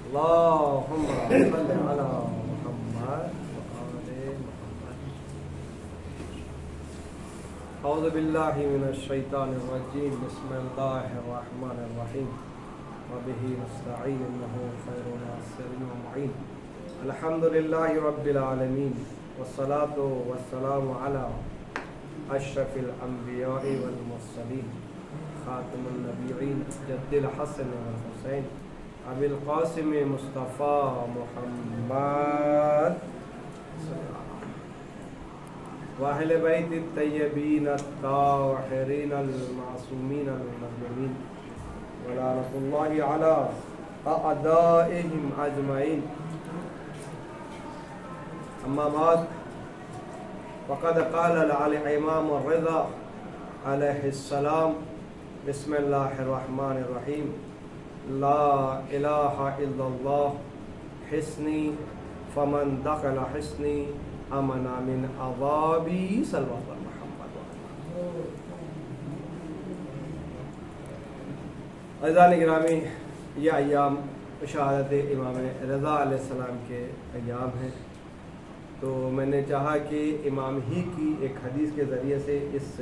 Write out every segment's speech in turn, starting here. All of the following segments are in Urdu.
اللهم صل على محمد وآل محمد. اعوذ باللہ من الشیطان الرجیم. بسم اللہ الرحمن الرحیم. وبہ نستعین انہ خیر ناصر ومعین. الحمد للہ رب العالمین والصلاة والسلام علی اشرف الانبیاء والمرسلین خاتم النبیین جد الحسن والحسین ابی القاسم مصطفیٰ محمد واہل بیت الطیبین الطاہرین المعصومین المظلومین ولعنۃ اللہ علی اعدائہم اجمعین. اما بعد فقد قال الامام الرضا علیہ السلام بسم اللہ الرحمن الرحیم. لا الہ الا اللہ حسنی فمن دخل حسنی امنا من عذابی. صلوات محمد. عزیزان گرامی، یہ ایام شہادت امام رضا علیہ السلام کے ایام ہیں، تو میں نے چاہا کہ امام ہی کی ایک حدیث کے ذریعے سے اس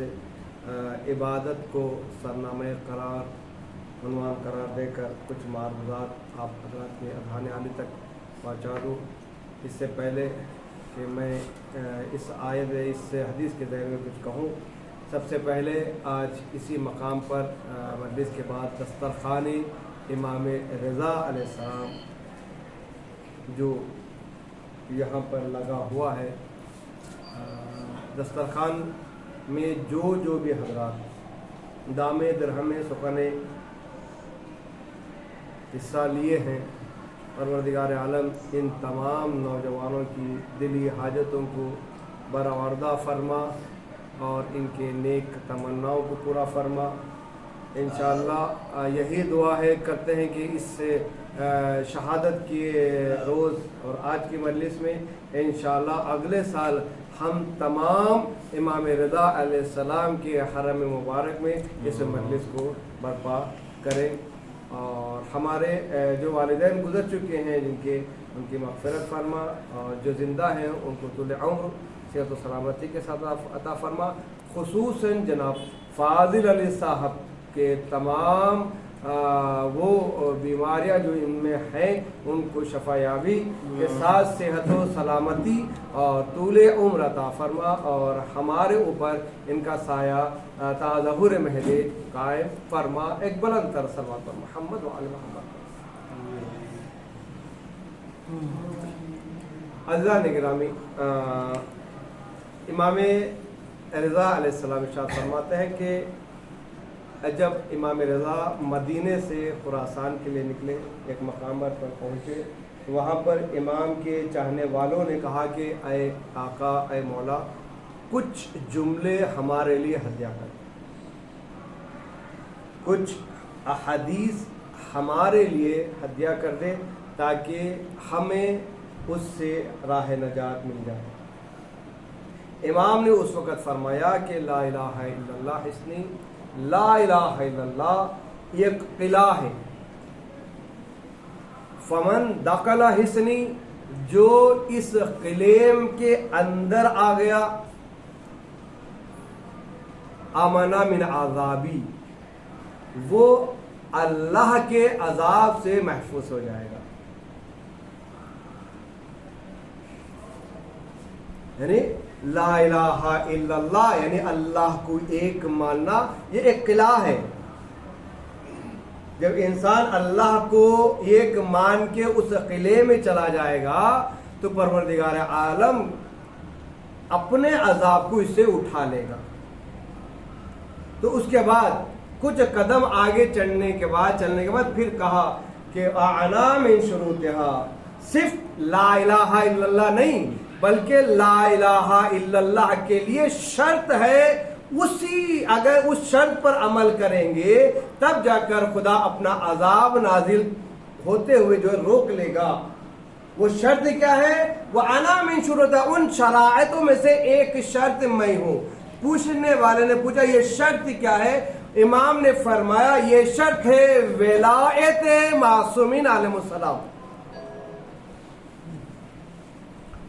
عبادت کو سرنامہ قرار عنوان قرار دے کر کچھ معروضات آپ حضرات کے اذہان عالی تک پہنچا دوں. اس سے پہلے کہ میں اس آیت اس حدیث کے ذریعے میں کچھ کہوں، سب سے پہلے آج اسی مقام پر مجلس کے بعد دسترخوان امام رضا علیہ السلام جو یہاں پر لگا ہوا ہے، دسترخوان میں جو بھی حضرات دامے درہمے سخنے حصہ لیے ہیں، پروردگار عالم ان تمام نوجوانوں کی دلی حاجتوں کو برآوردہ فرما اور ان کے نیک تمناؤں کو پورا فرما. انشاءاللہ یہی دعا ہے کرتے ہیں کہ اس شہادت کے روز اور آج کی مجلس میں انشاءاللہ اگلے سال ہم تمام امام رضا علیہ السلام کے حرم مبارک میں اس مجلس کو برپا کریں، اور ہمارے جو والدین گزر چکے ہیں ان کی مغفرت فرما، اور جو زندہ ہیں ان کو طول عمر صحت و سلامتی کے ساتھ عطا فرما. خصوصاً جناب فاضل علی صاحب کے تمام وہ بیماریاں جو ان میں ہیں ان کو شفا یابی کے ساتھ صحت و سلامتی اور طول عمر عطا فرما، اور ہمارے اوپر ان کا سایہ تا ظہور مہدی قائم فرما. ایک بلند تر صلوات پر محمد و آل محمد. عزیزان گرامی، امام رضا علیہ السلام ارشاد فرماتے ہیں کہ جب امام رضا مدینے سے خراسان کے لیے نکلے، ایک مقام پر پہنچے، وہاں پر امام کے چاہنے والوں نے کہا کہ اے آقا، اے مولا، کچھ جملے ہمارے لیے ہدیہ کر، کچھ احادیث ہمارے لیے ہدیہ کر دے تاکہ ہمیں اس سے راہ نجات مل جائے. امام نے اس وقت فرمایا کہ لا الہ الا اللہ حسنی. لا الہ الا اللہ ایک قلعہ ہے، فمن دخل حسنی، جو اس قلعے کے اندر آ گیا، امنا من عذابی، وہ اللہ کے عذاب سے محفوظ ہو جائے گا. یعنی لا الہ الا اللہ یعنی اللہ کو ایک ماننا، یہ ایک قلعہ ہے. جب انسان اللہ کو ایک مان کے اس قلعے میں چلا جائے گا تو پروردگار عالم اپنے عذاب کو اس سے اٹھا لے گا. تو اس کے بعد کچھ قدم آگے چلنے کے بعد پھر کہا کہ اعنا من شروطہا، صرف لا الہ الا اللہ نہیں بلکہ لا الہ الا اللہ کے لیے شرط ہے. اگر اس شرط پر عمل کریں گے تب جا کر خدا اپنا عذاب نازل ہوتے ہوئے جو روک لے گا. وہ شرط کیا ہے؟ وہ انا من شروط، ان شرائطوں میں سے ایک شرط میں ہوں. پوچھنے والے نے پوچھا یہ شرط کیا ہے؟ امام نے فرمایا یہ شرط ہے ولایت معصومین علیہ السلام.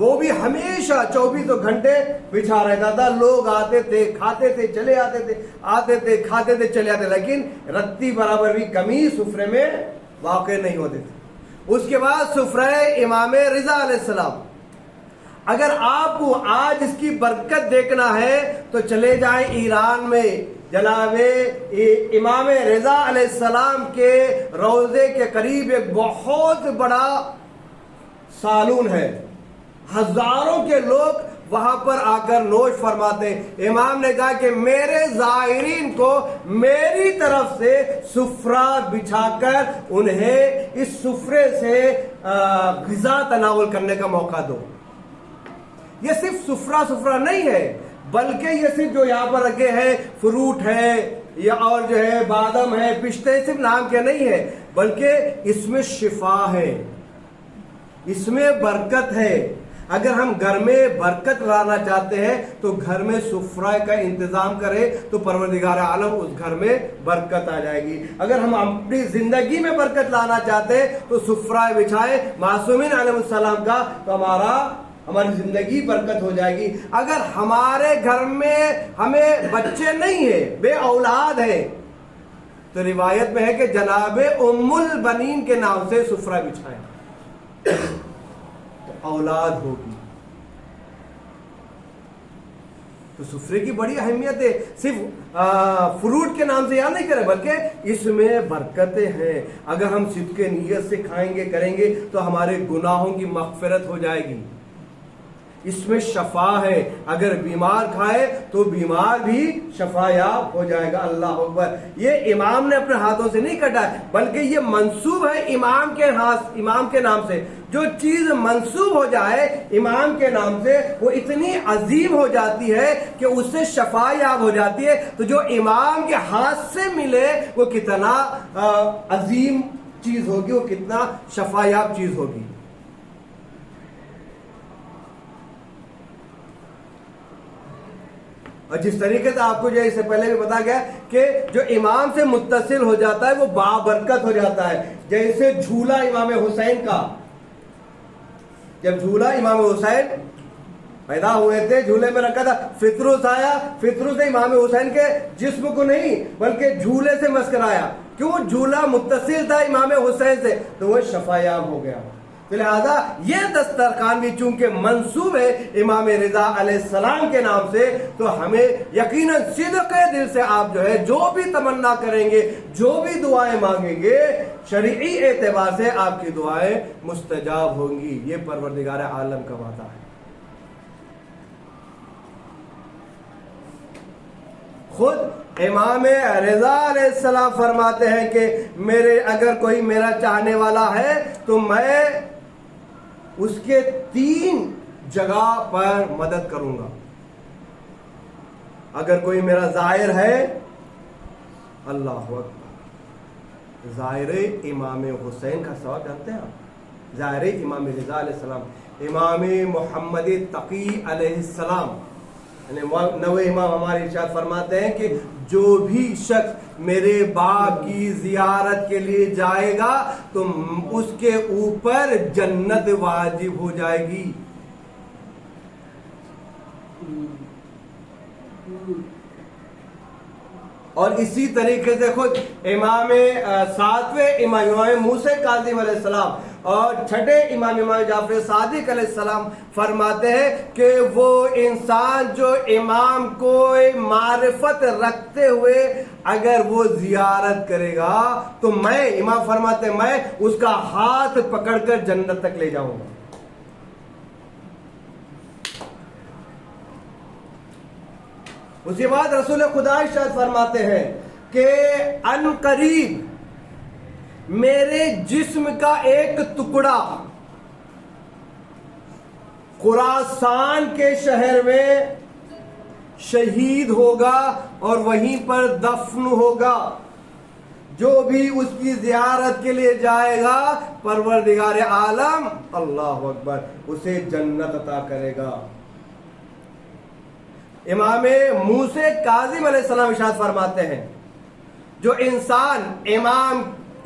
وہ بھی ہمیشہ 24 گھنٹے بچھا رہتا تھا. لوگ آتے تھے, کھاتے تھے, چلے آتے تھے, آتے تھے, کھاتے تھے, چلے آتے, لیکن رتی برابر بھی کمی سفرے میں واقع نہیں ہوتی تھی. اس کے بعد سفرہ امام رضا علیہ السلام. اگر آپ کو آج اس کی برکت دیکھنا ہے تو چلے جائیں ایران میں, جناب امام رضا علیہ السلام کے روضے کے قریب ایک بہت بڑا سالون ہے. ہزاروں کے لوگ وہاں پر آ کر نوش فرماتے ہیں. امام نے کہا کہ میرے زائرین کو میری طرف سے سفرہ بچھا کر انہیں اس سفرے سے غذا تناول کرنے کا موقع دو. یہ صرف سفرہ نہیں ہے, بلکہ یہ صرف جو یہاں پر رکھے ہیں فروٹ ہے یا اور جو ہے بادام ہے, پستے, صرف نام کے نہیں ہے, بلکہ اس میں شفا ہے, اس میں برکت ہے. اگر ہم گھر میں برکت لانا چاہتے ہیں تو گھر میں سفرہ کا انتظام کریں تو پروردگار عالم اس گھر میں برکت آ جائے گی. اگر ہم اپنی زندگی میں برکت لانا چاہتے ہیں تو سفرہ بچھائیں معصومین علیہ السلام کا, تو ہماری زندگی برکت ہو جائے گی. اگر ہمارے گھر میں ہمیں بچے نہیں ہیں, بے اولاد ہیں, تو روایت میں ہے کہ جناب ام البنین کے نام سے سفرہ بچھائیں تو اولاد ہوگی. تو سفرے کی بڑی اہمیت ہے. صرف فروٹ کے نام سے یاد نہیں کریں, بلکہ اس میں برکتیں ہیں. اگر ہم صدق نیت سے کھائیں گے, کریں گے, تو ہمارے گناہوں کی مغفرت ہو جائے گی. اس میں شفا ہے. اگر بیمار کھائے تو بیمار بھی شفا یاب ہو جائے گا. اللہ اکبر. یہ امام نے اپنے ہاتھوں سے نہیں کٹا ہے, بلکہ یہ منسوب ہے امام کے نام سے. جو چیز منسوب ہو جائے امام کے نام سے, وہ اتنی عظیم ہو جاتی ہے کہ اس سے شفا یاب ہو جاتی ہے. تو جو امام کے ہاتھ سے ملے وہ کتنا عظیم چیز ہوگی, وہ کتنا شفا یاب چیز ہوگی. اور جس طریقے سے آپ کو جو اس سے پہلے بھی بتا گیا کہ جو امام سے متصل ہو جاتا ہے وہ بابرکت ہو جاتا ہے. جیسے جھولا امام حسین کا, جب جھولا امام حسین پیدا ہوئے تھے, جھولے میں رکھا تھا, فطروس آیا, فطروس نے امام حسین کے جسم کو نہیں بلکہ جھولے سے مسکرایا. کیوں؟ جھولا متصل تھا امام حسین سے, تو وہ شفا یاب ہو گیا. لہذا یہ دسترخوان بھی چونکہ منسوب ہے امام رضا علیہ السلام کے نام سے, تو ہمیں یقیناً صدق دل سے آپ جو ہے جو بھی تمنا کریں گے, جو بھی دعائیں مانگیں گے, شرعی اعتبار سے آپ کی دعائیں مستجاب ہوں گی. یہ پروردگار عالم کا وعدہ ہے. خود امام رضا علیہ السلام فرماتے ہیں کہ اگر کوئی میرا چاہنے والا ہے تو میں اس کے 3 جگہ پر مدد کروں گا. اگر کوئی میرا زائر ہے, اللہ اکبر, زائر امام حسین کا ثواب جانتے ہیں آپ؟ زائر امام رضا علیہ السلام, امام محمد تقی علیہ السلام, نوے امام ہمارے ارشاد فرماتے ہیں کہ جو بھی شخص میرے باپ کی زیارت کے لیے جائے گا تو اس کے اوپر جنت واجب ہو جائے گی. اور اسی طریقے سے خود امام 7ویں امام موسیٰ کاظم علیہ السلام اور 6ٹھے امام جعفر صادق علیہ السلام فرماتے ہیں کہ وہ انسان جو امام کو معرفت رکھتے ہوئے اگر وہ زیارت کرے گا تو میں, امام فرماتے ہیں, میں اس کا ہاتھ پکڑ کر جنت تک لے جاؤں گا. اس کے بعد رسول خدا ارشاد فرماتے ہیں کہ ان قریب میرے جسم کا ایک ٹکڑا خراسان کے شہر میں شہید ہوگا اور وہیں پر دفن ہوگا. جو بھی اس کی زیارت کے لیے جائے گا پروردگار عالم اللہ اکبر اسے جنت عطا کرے گا. امام موسیٰ کاظم علیہ السلام ارشاد فرماتے ہیں جو انسان امام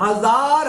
1000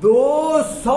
200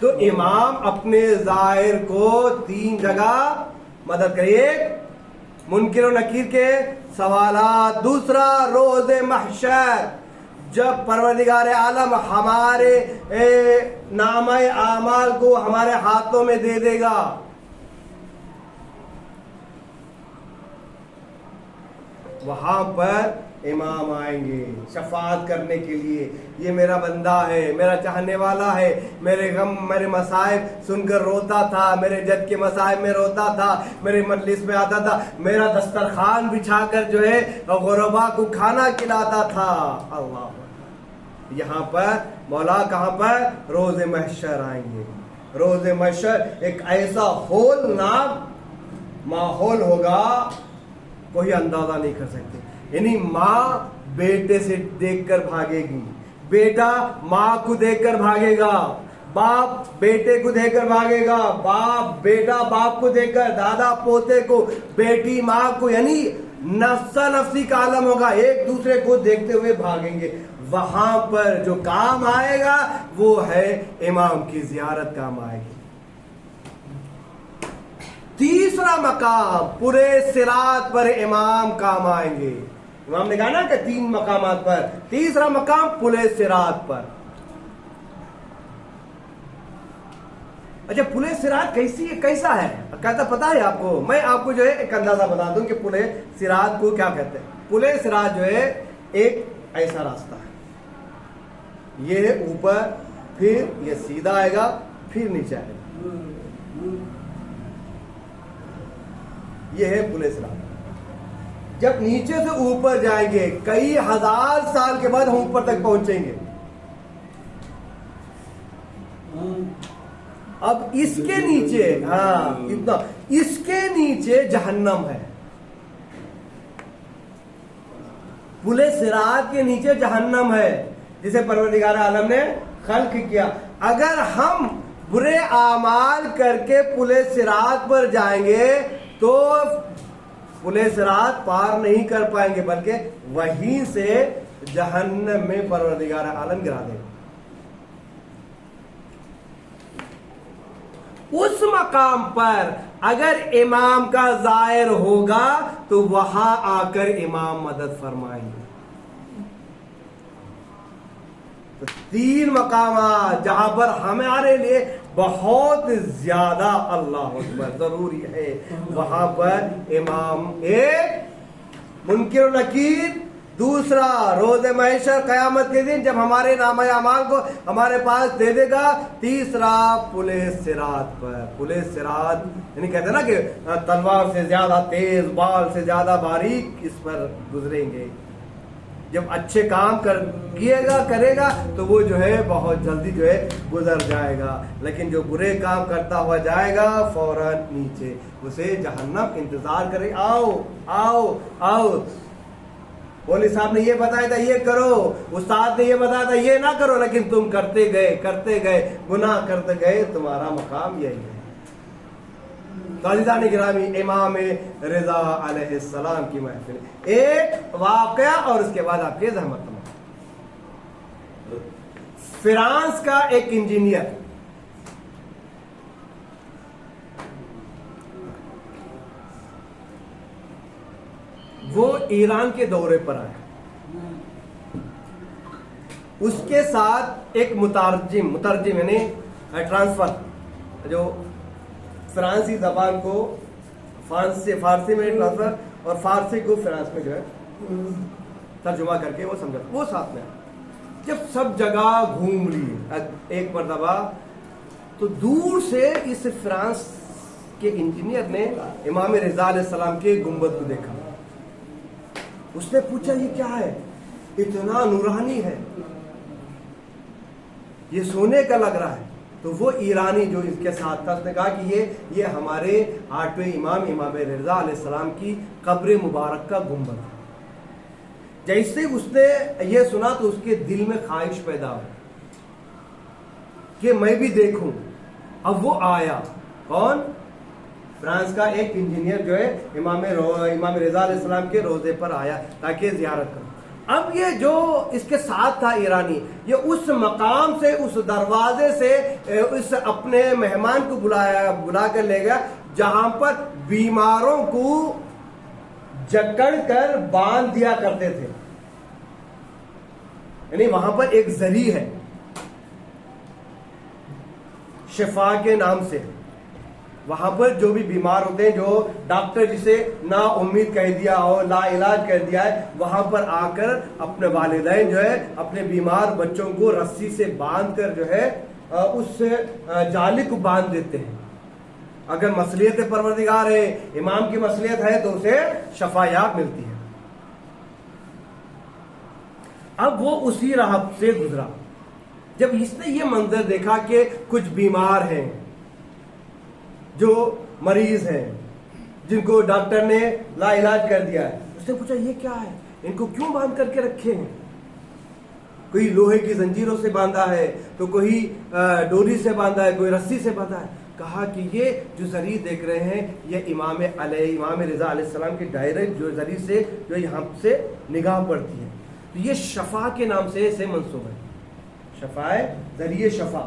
تو امام اپنے ظاہر کو 3 جگہ مدد کرے. ایک منکر و نکیر کے سوالات، دوسرا روز محشر جب پروردگار عالم ہمارے نامہ اعمال کو ہمارے ہاتھوں میں دے دے گا. وہاں پر امام آئیں گے شفاعت کرنے کے لیے. یہ میرا بندہ ہے، میرا چاہنے والا ہے، میرے غم میرے مصائب سن کر روتا تھا، میرے جد کے مصائب میں روتا تھا، میرے مجلس میں آتا تھا، میرا دسترخوان بچھا کر جو ہے غربا کو کھانا کھلاتا تھا. اللہ یہاں پر مولا کہاں پر؟ روز محشر آئیں گے. روز محشر ایک ایسا ہولناک ماحول ہوگا کوئی اندازہ نہیں کر سکتے. یعنی ماں بیٹے سے دیکھ کر بھاگے گی، بیٹا ماں کو دیکھ کر بھاگے گا، باپ بیٹے کو دیکھ کر بھاگے گا، بیٹا باپ کو دیکھ کر، دادا پوتے کو، بیٹی ماں کو. یعنی نفسا نفسی کا عالم ہوگا، ایک دوسرے کو دیکھتے ہوئے بھاگیں گے. وہاں پر جو کام آئے گا وہ ہے امام کی زیارت کام آئے گی. تیسرا مقام پورے صراط پر امام کام آئیں گے. امام نے کہا نا کہ 3 مقامات پر، تیسرا مقام پورے صراط پر. اچھا پورے صراط کیسا ہے کہتا پتا ہے آپ کو؟ میں آپ کو جو ہے ایک اندازہ بتا دوں کہ پورے صراط کو کیا کہتے ہیں. پورے صراط جو ہے ایک ایسا راستہ ہے، یہ ہے اوپر، پھر یہ سیدھا آئے گا، پھر نیچے آئے گا. یہ ہے پورے صراط. جب نیچے سے اوپر جائیں گے کئی ہزار سال کے بعد ہم اوپر تک پہنچیں گے. اب اس کے نیچے اتنا، اس کے نیچے جہنم ہے. پورے صراط کے نیچے جہنم ہے جسے پروردگار عالم نے خلق کیا. اگر ہم برے اعمال کر کے پورے صراط پر جائیں گے تو پورے صراط پار نہیں کر پائیں گے، بلکہ وہیں سے جہنم میں پروردگار عالم گرا دے گا. اس مقام پر اگر امام کا ظاہر ہوگا تو وہاں آ کر امام مدد فرمائیں گے. 3 مقامات جہاں پر ہمارے لیے بہت زیادہ اللہ اکبر ضروری ہے. وہاں پر امام، ایک منکر و نکیر، دوسرا روز محشر قیامت کے دن جب ہمارے نامہ اعمال کو ہمارے پاس دے دے گا، تیسرا پولیس صراط پر. پولیس صراط یعنی کہتے ہیں نا کہ تلوار سے زیادہ تیز، بال سے زیادہ باریک اس پر گزریں گے. جب اچھے کام کرے گا تو وہ جو ہے بہت جلدی جو ہے گزر جائے گا، لیکن جو برے کام کرتا ہوا جائے گا فوراً نیچے اسے جہنم انتظار کرے. آؤ آؤ آؤ، مولوی صاحب نے یہ بتایا تھا یہ کرو، استاد نے یہ بتایا تھا یہ نہ کرو، لیکن تم کرتے گئے گناہ کرتے گئے، تمہارا مقام یہی ہے. عزیزان گرامی، امام رضا علیہ السلام کی محفل، ایک واقعہ اور اس کے بعد آپ کی زحمت. فرانس کا ایک انجینئر وہ ایران کے دورے پر آیا. اس کے ساتھ ایک مترجم یعنی ٹرانسفر، جو فرانسی زبان کو فارسی میں ٹرانسفر اور فارسی کو فرانس میں جو ہے ترجمہ کر کے وہ سمجھا، وہ ساتھ میں. جب سب جگہ گھوم لی ایک مرتبہ تو دور سے اس فرانس کے انجینئر نے امام رضا علیہ السلام کے گنبد کو دیکھا. اس نے پوچھا یہ کیا ہے؟ اتنا نورانی ہے، یہ سونے کا لگ رہا ہے. تو وہ ایرانی جو اس کے ساتھ تھا اس نے کہا کہ یہ ہمارے 8ویں امام رضا علیہ السلام کی قبر مبارک کا گنبد ہے. جیسے اس نے یہ سنا تو اس کے دل میں خواہش پیدا ہوئی کہ میں بھی دیکھوں. اب وہ آیا، کون؟ فرانس کا ایک انجینئر جو ہے امام رضا علیہ السلام کے روضے پر آیا تاکہ زیارت کرو. اب یہ جو اس کے ساتھ تھا ایرانی، یہ اس مقام سے، اس دروازے سے اس اپنے مہمان کو بلا کر لے گیا جہاں پر بیماروں کو جکڑ کر باندھ دیا کرتے تھے. یعنی وہاں پر ایک ذریعہ ہے شفا کے نام سے. وہاں پر جو بھی بیمار ہوتے ہیں، جو ڈاکٹر جسے نا امید کہہ دیا ہو، لا علاج کہہ دیا ہے، وہاں پر آ کر اپنے والدین جو ہے اپنے بیمار بچوں کو رسی سے باندھ کر جو ہے اس جالی کو باندھ دیتے ہیں. اگر مصلیحت پروردگار ہے، امام کی مصلیحت ہے، تو اسے شفا یاب ملتی ہے. اب وہ اسی راہ سے گزرا. جب اس نے یہ منظر دیکھا کہ کچھ بیمار ہیں، جو مریض ہیں، جن کو ڈاکٹر نے لا علاج کر دیا ہے، اس نے پوچھا یہ کیا ہے، ان کو کیوں باندھ کر کے رکھے ہیں؟ کوئی لوہے کی زنجیروں سے باندھا ہے، تو کوئی ڈوری سے باندھا ہے، کوئی رسی سے باندھا ہے. کہا کہ یہ جو ذریعہ دیکھ رہے ہیں، یہ امام رضا علیہ السلام کے ڈائریکٹ جو ذریعہ سے جو یہاں سے نگاہ پڑتی ہے، تو یہ شفا کے نام سے اسے منسوب ہے. شفا ہے، ذریعہ شفا.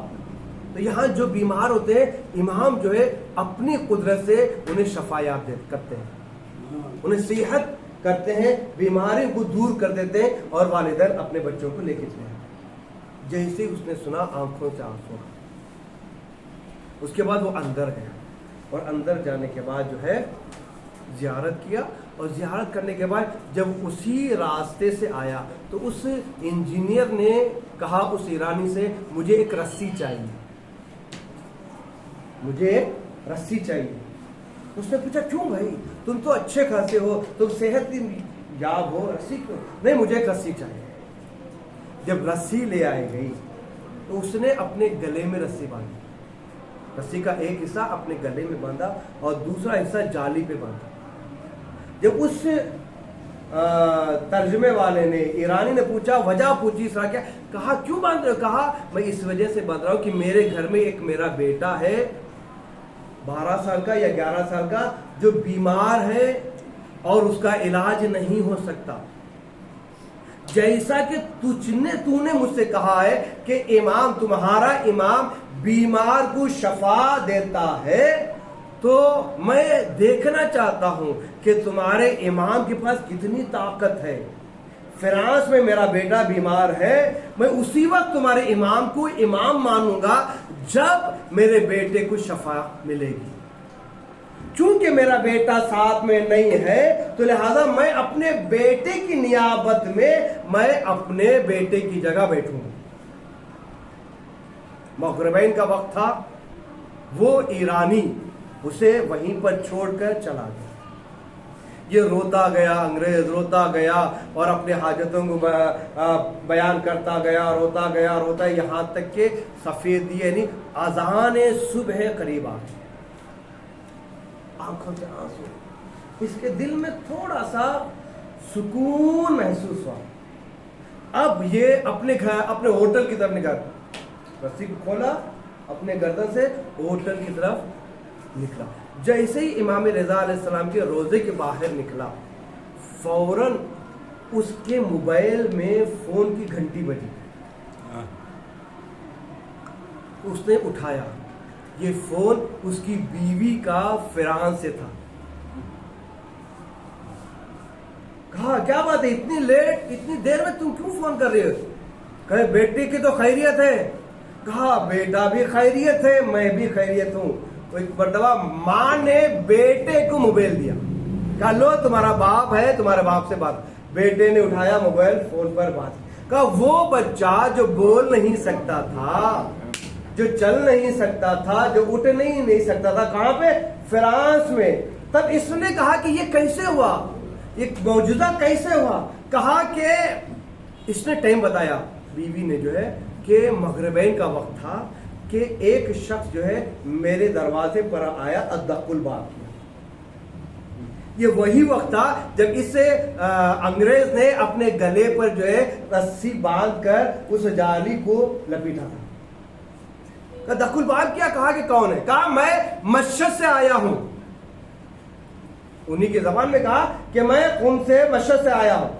تو یہاں جو بیمار ہوتے ہیں، امام جو ہے اپنی قدرت سے انہیں شفا یاب کرتے ہیں، انہیں صحت کرتے ہیں، بیماری کو دور کر دیتے ہیں، اور والدین اپنے بچوں کو لے کے چلے ہیں. جیسے اس نے سنا، آنکھوں سے آنسو. اس کے بعد وہ اندر گیا، اور اندر جانے کے بعد جو ہے زیارت کیا. اور زیارت کرنے کے بعد جب اسی راستے سے آیا تو اس انجینئر نے کہا اس ایرانی سے، مجھے ایک رسی چاہیے، مجھے ایک رسی چاہیے. اس نے پوچھا کیوں بھائی، تم تو اچھے خاصے ہو، تم صحت یاب ہو، رسی کیوں؟ نہیں، مجھے ایک رسی چاہیے. جب رسی لے آئی گئی تو اس نے اپنے گلے میں رسی باندھی. رسی کا ایک حصہ اپنے گلے میں باندھا اور دوسرا حصہ جالی پہ باندھا. جب اس ترجمے والے نے، ایرانی نے پوچھا، وجہ پوچھی اس طرح کیا، کہا کیوں باندھ رہے ہو؟ کہا میں اس وجہ سے باندھ رہا ہوں کہ میرے گھر میں ایک میرا بیٹا ہے 12 سال کا یا 11 سال کا، جو بیمار ہے اور اس کا علاج نہیں ہو سکتا. جیسا کہ تو نے مجھ سے کہا ہے کہ امام، تمہارا امام بیمار کو شفا دیتا ہے، تو میں دیکھنا چاہتا ہوں کہ تمہارے امام کے پاس کتنی طاقت ہے. فرانس میں میرا بیٹا بیمار ہے، میں اسی وقت تمہارے امام کو امام مانوں گا جب میرے بیٹے کو شفا ملے گی. چونکہ میرا بیٹا ساتھ میں نہیں ہے، تو لہذا میں اپنے بیٹے کی نیابت میں اپنے بیٹے کی جگہ بیٹھوں گا. مغربین کا وقت تھا. وہ ایرانی اسے وہیں پر چھوڑ کر چلا گیا. یہ روتا گیا، انگریز روتا گیا اور اپنے حاجتوں کو بیان کرتا گیا، روتا گیا، روتا، یہاں تک کہ سفید یعنی اذان صبح قریب آ گئی. آنکھوں سے آنسو. اس کے دل میں تھوڑا سا سکون محسوس ہوا. اب یہ اپنے ہوٹل کی طرف نکلا، رسی کو کھولا، اپنے گردن سے ہوٹل کی طرف نکلا. جیسے ہی امام رضا علیہ السلام کے روزے کے باہر نکلا، فوراً اس کے موبائل میں فون کی گھنٹی بجی. اس نے اٹھایا. یہ فون اس کی بیوی کا فرانس سے تھا. کہا کیا بات ہے، اتنی لیٹ، اتنی دیر میں تم کیوں فون کر رہے ہو؟ کہے بیٹے کی تو خیریت ہے. کہا بیٹا بھی خیریت ہے، میں بھی خیریت ہوں. تو ایک مرتبہ ماں نے بیٹے کو موبائل دیا، کہا لو تمہارا باپ ہے، تمہارے باپ سے بات. بیٹے نے اٹھایا موبائل، فون پر بات. کہا وہ بچہ جو بول نہیں سکتا تھا، جو چل نہیں سکتا تھا، جو اٹھ نہیں سکتا تھا، کہاں پہ؟ فرانس میں. تب اس نے کہا کہ یہ کیسے ہوا، یہ معجزہ کیسے ہوا؟ کہا کہ اس نے ٹائم بتایا، بیوی نے جو ہے، کہ مغربین کا وقت تھا کہ ایک شخص جو ہے میرے دروازے پر آیا، ادق الباب کیا. یہ وہی وقت تھا جب اس سے انگریز نے اپنے گلے پر جو ہے رسی باندھ کر اس جالی کو لپیٹا تھا. ادق الباب کیا؟ کہا کہ کون ہے؟ کہا میں مشہد سے آیا ہوں. انہی کی زبان میں کہا کہ میں قم سے، مشہد سے آیا ہوں.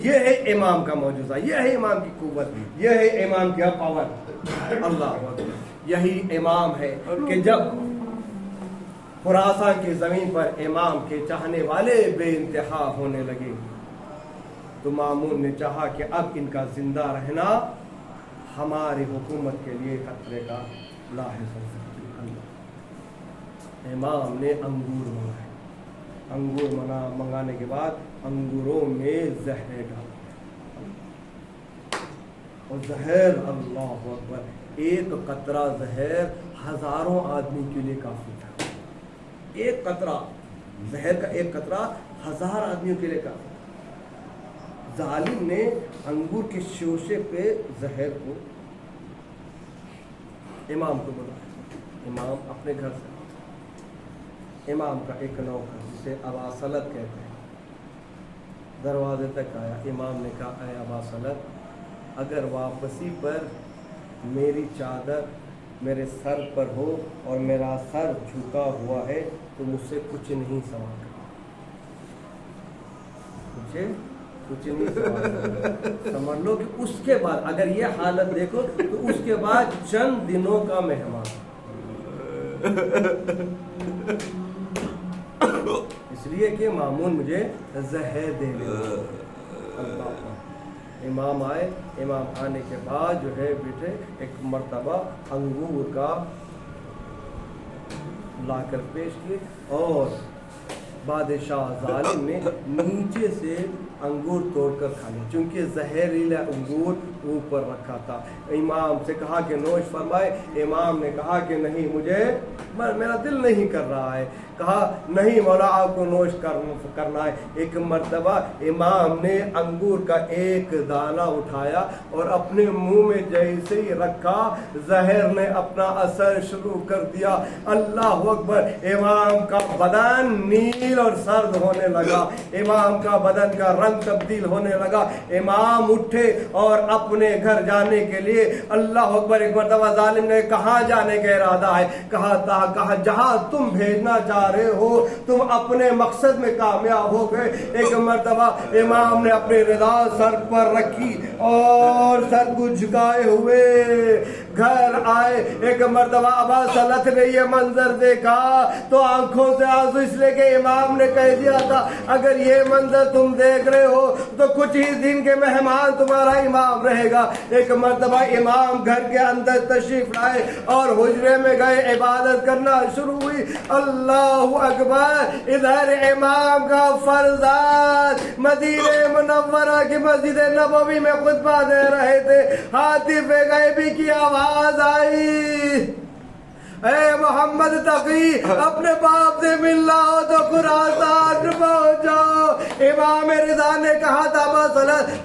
یہ ہے امام کا معجزہ، یہ ہے امام کی قوت، یہ ہے امام کا پاور. اللہ اکبر. یہی امام ہے کہ جب خراسان کی زمین پر امام کے چاہنے والے بے انتہا ہونے لگے تو مامون نے چاہا کہ اب ان کا زندہ رہنا ہماری حکومت کے لیے خطرے کا لاحق ہو سکتی ہے. امام نے انگور منگائے. انگور منگانے کے بعد انگوروں میں زہر ڈالا اور زہر، اللہ اکبر، ایک قطرہ زہر ہزاروں آدمی کے لیے کافی تھا. ایک قطرہ زہر کا، ایک قطرہ 1000 آدمیوں کے لیے کافی. ظالم نے انگور کے شوشے پہ زہر کو امام کو بلایا. امام اپنے گھر سے، امام کا ایک نوکر جسے ابا سلط کہتے ہیں دروازے تک آیا. امام نے کہا اے ابا سلط، اگر واپسی پر میری چادر میرے سر پر ہو اور میرا سر جھکا ہوا ہے تو مجھ سے کچھ نہیں سوال کرنا، مجھے کچھ نہیں سوال کرنا. سمجھ لو کہ اس کے بعد اگر یہ حالت دیکھو تو اس کے بعد چند دنوں کا مہمان. اس لیے کہ مامون مجھے زہر دے لے. امام آئے. امام آنے کے بعد جو ہے بیٹے ایک مرتبہ انگور کا لا کر پیش کیے اور بادشاہ ظالم نے نیچے سے انگور توڑ کر کھا لیا چونکہ زہریلا انگور اوپر رکھا تھا. امام سے کہا کہ نوش فرمائے. امام نے کہا کہ نہیں، مجھے میرا دل نہیں کر رہا ہے. کہا نہیں مولا آپ کو نوش کرنا ہے. ایک مرتبہ امام نے انگور کا ایک دانہ اٹھایا اور اپنے منہ میں جیسے ہی رکھا زہر نے اپنا اثر شروع کر دیا. اللہ اکبر. امام کا بدن نیل اور سرد ہونے لگا. امام کا بدن کا رنگ تبدیل ہونے لگا. امام اٹھے اور اپنے گھر جانے کے لیے. اللہ اکبر. ایک مرتبہ ظالم نے کہاں جانے کا ارادہ ہے؟ کہا جہاں تم بھیجنا چاہ رہے ہو تم اپنے مقصد میں کامیاب ہو گئے. ایک مرتبہ امام نے اپنی رضا سر پر رکھی اور سر کو جھکائے ہوئے گھر آئے. ایک مرتبہ ابا سلط نے یہ منظر دیکھا تو آنکھوں سے آنسو، اس لیے کہ امام نے کہہ دیا تھا اگر یہ منظر تم دیکھ رہے ہو تو کچھ ہی دن کے مہمان تمہارا امام رہے گا. ایک مرتبہ امام گھر کے اندر تشریف لائے اور حجرے میں گئے. عبادت کرنا شروع ہوئی. اللہ اکبر. ادھر امام کا فرزاد مدینہ منورہ کی مسجد نبوی میں خطبہ دے رہے تھے. ہاتف غیبی کی آواز آئی، اے محمد تقی، اپنے باپ سے ملنا ہو تو خراسان پہنچ جاؤ. امام رضا نے کہا تھا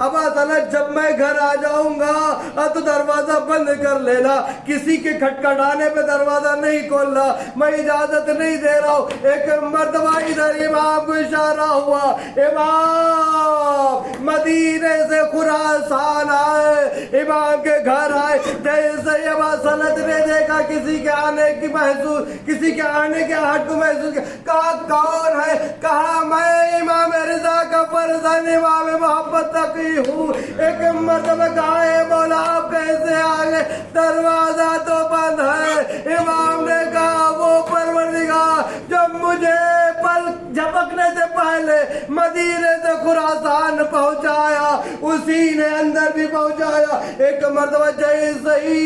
ابا سلط جب میں گھر آ جاؤں گا تو دروازہ بند کر لینا، کسی کے کھٹکھٹانے پہ دروازہ نہیں کھولنا، میں اجازت نہیں دے رہا ہوں. ایک مرتبہ ادھر امام کو اشارہ ہوا. امام مدینے سے خراسان آئے، امام کے گھر آئے. جیسے ابا سلط نے دیکھا کسی کے آنے کی محسوس، کسی کے آنے کے ہاتھ کو محسوس کیا. کہا کون ہے؟ کہا میں امام رضا کا فرزند امام محمد تقی ہوں. ایک مرتبہ کہا اے مولا آپ کیسے آگے؟ دروازہ تو بند ہے. امام نے کہا وہ پروردگار جب مجھے پل جھپکنے سے پہلے مدینے سے خراسان پہنچایا اسی نے اندر بھی پہنچایا. ایک مرتبہ جیسے ہی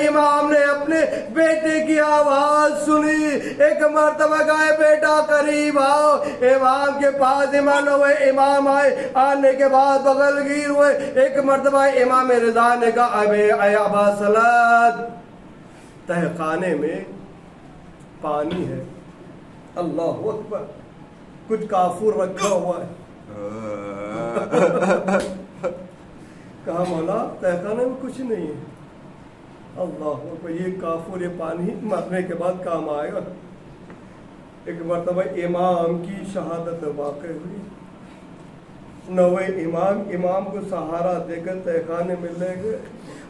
امام نے اپنے بیٹے کی آواز سنی. ایک مرتبہ کہا بیٹا قریب آؤ. امام کے پاس ایمان ہوئے. امام آئے. آنے کے بعد بغل گیر ہوئے. ایک مرتبہ امام رضا نے کہا اے ابا سلط، تہخانے میں پانی ہے. اللہ اکبر. کچھ کافور رکھا ہوا ہے. کہا مولا تہخانے میں کچھ نہیں ہے. اللہ اکبر. یہ کافور، یہ پانی مرنے کے بعد کام آئے گا. ایک مرتبہ امام کی شہادت واقع ہوئی. نوے امام کو سہارا دے کر تہخانے میں لے گئے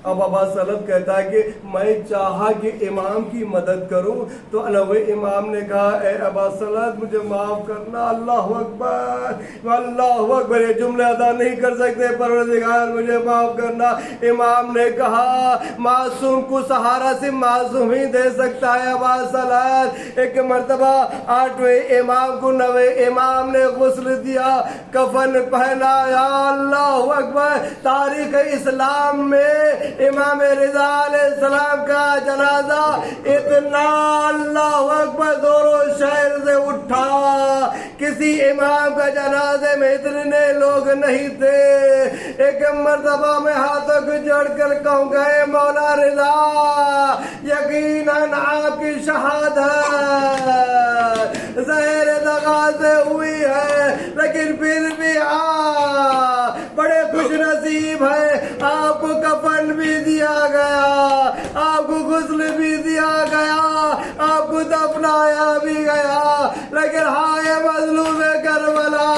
اب ابا سلب کہتا ہے کہ میں چاہا کہ امام کی مدد کروں تو علوی امام نے کہا اے ابا سلب مجھے معاف کرنا، اللہ اکبر اللہ اکبر، یہ جملے ادا نہیں کر سکتے، پروردگار مجھے معاف کرنا۔ امام نے کہا معصوم کو سہارا سے معصوم ہی دے سکتا ہے ابا سلب۔ ایک مرتبہ 8ویں امام کو 9ویں امام نے غسل دیا، کفن پہنایا، اللہ اکبر۔ تاریخ اسلام میں امام رضا علیہ السلام کا جنازہ اتنا اللہ اکبر زور و شور سے اٹھا، کسی امام کا جنازے میں اتنے لوگ نہیں تھے۔ ایک مرتبہ میں ہاتھوں کو جوڑ کر کہوں گا اے مولا رضا، یقیناً آپ کی شہادت زہر دغا سے ہوئی ہے، لیکن پھر بھی بڑے خوش نصیب ہے، آپ کو کفن بھی دیا گیا، آپ کو غسل بھی دیا گیا، آپ کو دفنایا بھی گیا، لیکن ہائے مظلوم کربلا،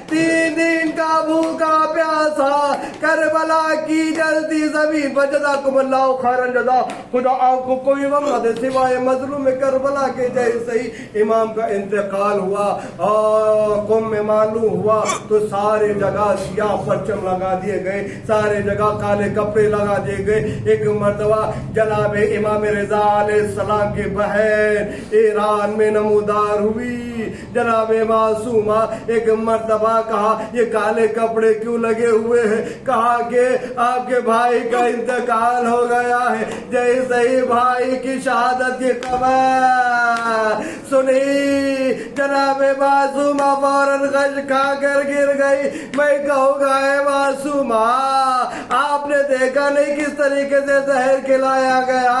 3 دن کا بھوکا پیاسا کربلا کی جلدی زمین پر، جزاکم اللہ خیرا جزا، خدا آپ کو کوئی غم نہ دے سوائے مظلوم کربلا کے جیسے ہی امام کا انتقال ہوا اور قوم میں معلوم ہوا تو سارے جگہ سیاہ پرچم لگا دیے گئے، سارے جگہ کالے کپڑے لگا دیے گئے۔ ایک مرتبہ جناب امام رضا علیہ السلام کی بہن ایران میں نمودار ہوئی، جناب معصومہ، ایک مرتبہ کہا یہ کالے کپڑے کیوں لگے ہوئے ہیں؟ کہا کہ آپ کے بھائی کا انتقال ہو گیا ہے۔ جیسے ہی بھائی کی شہادت کی خبر سنی، جناب معصومہ فوراً غش کھا کر گر گئی۔ میں کہوں گا اے معصومہ، آپ نے دیکھا نہیں کس طریقے سے زہر کھلایا گیا،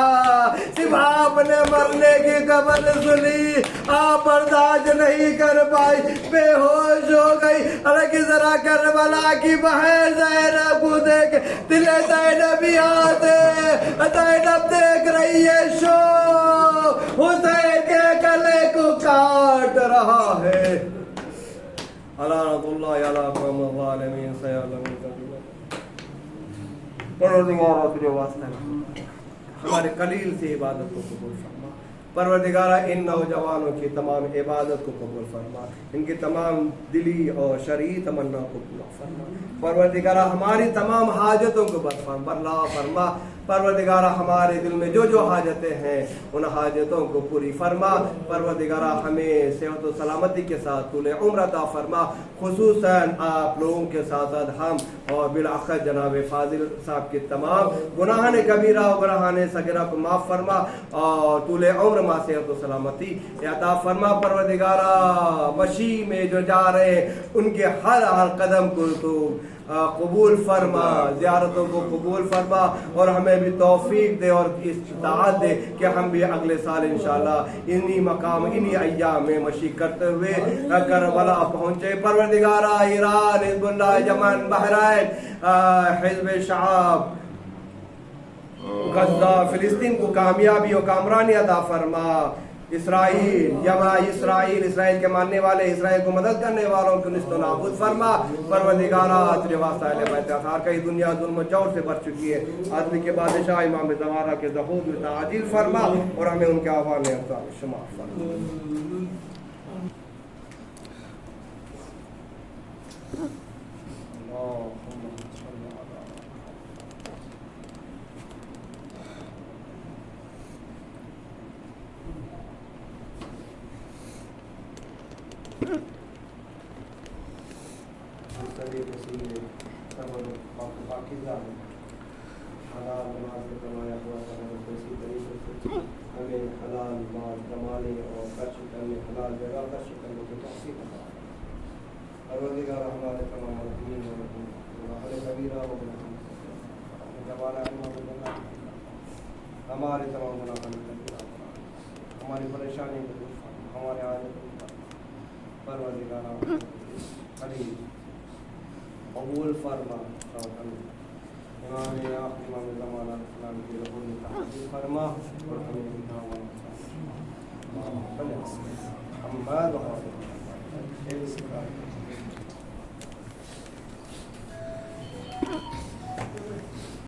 صرف آپ نے مرنے کی خبر سنی، آپ برداشت نہیں کر پائی، بے ہوش ہو گئی۔ حالانکہ ذرا کربلا کی بہن زینب کو دیکھ، دل زینب آتے، زینب دیکھ رہی ہے شو حسین کے گلے کو کاٹ رہا ہے۔ لعنت اللہ علی قوم الظالمین سیعلمون کبیرہ۔ پروردگارہ تجھے واسطہ ہمارے قلیل سے عبادت کو قبول فرما، پروردگارہ ان نوجوانوں کی تمام عبادت کو قبول فرما، ان کی تمام دلی اور شرعی تمنا کو پورا فرما، پروردگارہ ہماری تمام حاجتوں کو برلا فرما، پروردگارہ ہمارے دل میں جو جو حاجتیں ہیں ان حاجتوں کو پوری فرما، پروردگارہ ہمیں صحت و سلامتی کے ساتھ طول عمر عطا فرما، خصوصاً آپ لوگوں کے ساتھ ساتھ ہم اور بالآخر جناب فاضل صاحب کے تمام گناہان کبیرہ و گناہان صغیرہ کو معاف فرما اور طول عمر ما صحت و سلامتی عطا فرما، پروردگارہ مشی میں جو جا رہے ہیں ان کے ہر قدم کو تو قبول فرما، زیارتوں کو قبول فرما اور ہمیں بھی توفیق دے اور استطاعت دے کہ ہم بھی اگلے سال انشاءاللہ انہی مقام انہی ایام میں مشی کرتے ہوئے کربلا پہنچے۔ پروردگارہ ایران، حزب اللہ، یمن، بحرین، حزب شعب، غزہ، فلسطین کو کامیابی و کامرانی عطا فرما، اسرائیل اسرائیل کے ماننے والے، اسرائیل کو مدد کرنے والوں کو نست و نابود فرما، پروردگارہ تجھے واسطہ اہل بیت اطہار کا دنیا ظلم و جور سے بچ چکی ہے، عدل کے بادشاہ امام زمانہ کے ظہور میں تعجیل فرما اور ہمیں ان کے آوان میں شمار فرما۔ حلال مال سے کمایا ہوا اسی طریقے سے ہمیں حلال مال کمانے اور خرچ کرنے، حلال جگہ خرچ کرنے کی توفیق عطا فرما، پروردگارہ ہمارے تمام دین اور گناہان کبیرہ و ہمارے تمام گناہان کبیرہ، ہماری پریشانی کو دور فرما، ہمارے حاجتوں کو پروردگارہ خلیل قبول فرما، امام زمانہ اسلام کی رحم میں تحقیق فرما اور ہمیں محمد